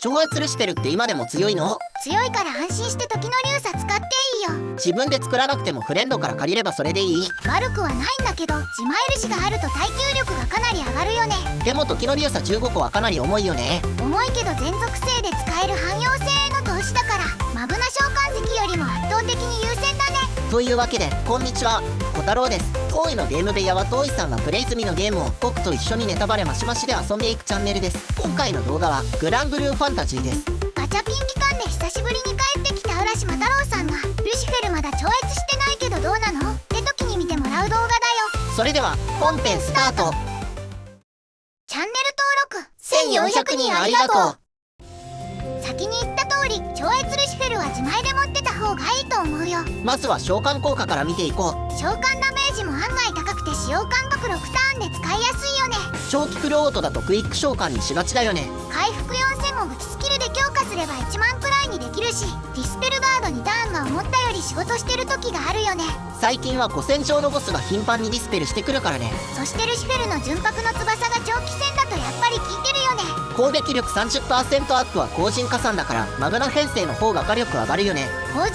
超越ルシフェルって今でも強いの？強いから安心して時の流砂使っていいよ。自分で作らなくてもフレンドから借りればそれでいい？悪くはないんだけど、自前ルシがあると耐久力がかなり上がるよね。でも時の流砂15個はかなり重いよね。重いけど全属性で使える汎用性への投資だから、マブナ召喚石よりも圧倒的に優先だね。というわけでこんにちは、小太郎です。当イのゲーム部屋は当イさんがプレイ済みのゲームを僕と一緒にネタバレマシマシで遊んでいくチャンネルです。今回の動画はグランブルーファンタジーです。ガチャピン期間で久しぶりに帰ってきた浦島太郎さんがルシフェルまだ超越してないけどどうなのって時に見てもらう動画だよ。それでは本編スタート。チャンネル登録1400人ありがとう。先に言った通り、超越ルシフェルは自前で持ってた方がいいと思うよ。まずは召喚効果から見ていこう。召喚ダメージも案外高くて使用間隔6ターンで使いやすいよね。長期フルオートだとクイック召喚にしがちだよね。回復4000も武器スキルで強化すれば1万くらいにできるし、ディスペルガード2ターンが思ったより仕事してる時があるよね。最近は古戦場のボスが頻繁にディスペルしてくるからね。そしてルシフェルの純白の翼が長期戦だとやっぱり効いてるよね。攻撃力 30% アップは後陣加算だから、マグナ編成の方が火力上がるよね。後陣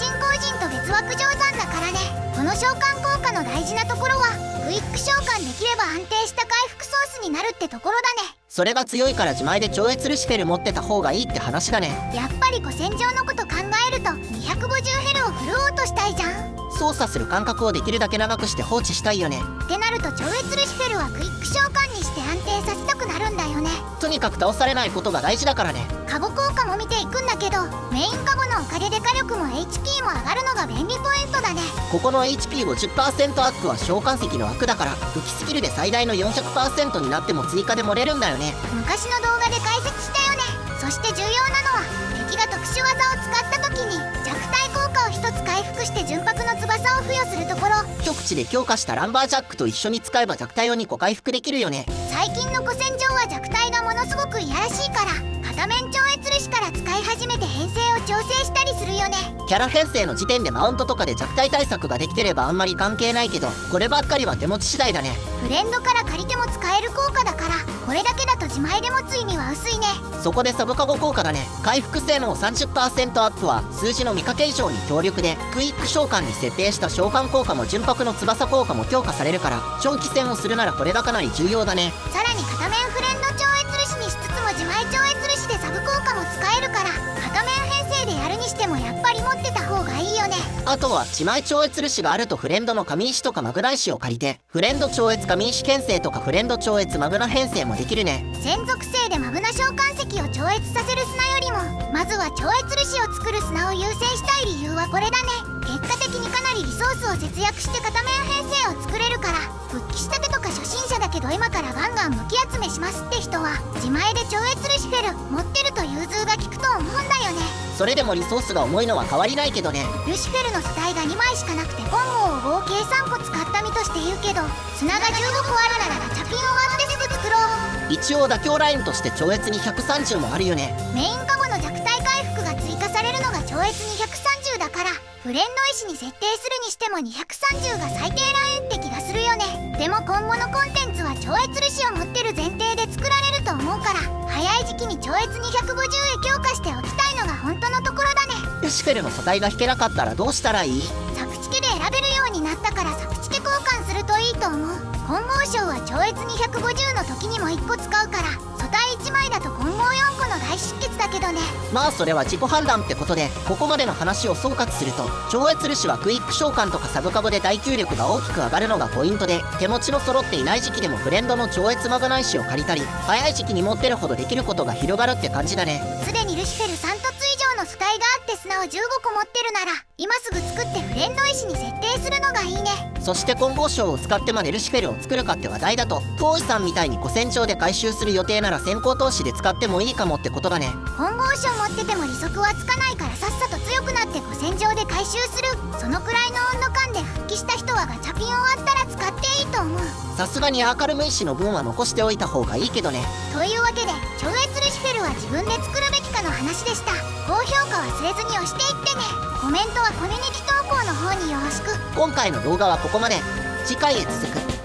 と別枠乗算だからね。この召喚効果の大事なところは、クイック召喚できれば安定した回復ソースになるってところだね。それが強いから自前で超越ルシフェル持ってた方がいいって話だね。やっぱり古戦場のこと考えると250ヘルをフルオートしたいじゃん。操作する間隔をできるだけ長くして放置したいよね。ってなると超越ルシフェルはクイック召喚にして安定させたくなるんだよね。とにかく倒されないことが大事だからね。カゴ効果も見ていくんだけど、メインカゴのおかげで火力も HP も上がるのが便利ポイントだね。ここの HP50% アップは召喚石の枠だから、武器スキルで最大の 400% になっても追加で盛れるんだよね。昔の動画で解説したよね。そして重要なのは、敵が特殊技を使った時に弱体効果を1つ回復して純白の翼を付与するところ。極地で強化したランバージャックと一緒に使えば弱体を2個回復できるよね。最近の古戦場は弱体がものすごくいやらしいから、片面超越ルシから使い始めて編成を調整したりするよね。キャラ編成の時点でマウントとかで弱体対策ができてればあんまり関係ないけど、こればっかりは手持ち次第だね。フレンドから借りても使える効果だから、これだけだと自前で持つ意味は薄いね。そこでサブカゴ効果だね。回復性能 30% アップは数字の見かけ以上に強力で、クイック召喚に設定した召喚効果も純白の翼効果も強化されるから、長期戦をするならこれがかなり重要だね。さらに片面フレンド超越ルシにしつつも自前超越ルシでサブ効果も使えるから、片面編成でやるにしてもやっぱり持ってた方がいいよね。あとは自前超越ルシがあるとフレンドの神石とかマグナ石を借りて、フレンド超越神石編成とかフレンド超越マグナ編成もできるね。専属性でマグナ召喚石を超越させる砂よりも、まずは超越ルシを作る砂を優先したい理由はこれだね。結果的にかなりリソースを節約して片面編成を作れるから、復帰したてとか初心者だけど今からガンガン武器集めしますって人は、自前で超越ルシフェル持ってると融通が利くと思うんだよね。それでもリソースが重いのは変わりないけどね。ルシフェルの素体が2枚しかなくて本郷を合計3個使った身として言うけど、砂が15個あるならガチャピンを割ってすぐ作ろう。一応妥協ラインとして超越に130もあるよね。メインカゴの弱体回復が追加されるのが超越に130だから、フレンド石に設定するにしても230が最低ラインって気がするよね。でも今後のコンテンツは超越ルシを持ってる前提で作られると思うから、早い時期に超越250へ強化しておきたいのが本当のところだね。ルシフェルの素体が引けなかったらどうしたらいい？作付けで選べるようになったから作付け交換するといいと思う。混合賞は超越250の時にも1個使うから、素体1枚だと混合4個の大出血だけどね。まあそれは自己判断ってことで、ここまでの話を総括すると、超越ルシはクイック召喚とかサブカゴで耐久力が大きく上がるのがポイントで、手持ちの揃っていない時期でもフレンドの超越マグナ石を借りたり、早い時期に持ってるほどできることが広がるって感じだね。すでにルシフェル3凸以上の素体があって砂を15個持ってるなら、今すぐ作ってフレンド石に設定するのがいいね。そして混合賞を使ってまでルシフェルを作るかって話題だと、当イさんみたいに古戦場で回収する予定なら先行投資で使ってもいいかもってことだね。混合賞持ってても利息はつかないから、さっさと強くなって古戦場で回収する。そのくらいの温度感で復帰した人はガチャピン終わったら使っていいと思う。さすがにアーカルム石の分は残しておいた方がいいけどね。というわけで、超越ルシフェルは自分で作るべきかの話でした。高評価忘れずに押していってね。コメントはコミュニティ投稿の方によろしく。今回の動画はここまで。次回へ続く。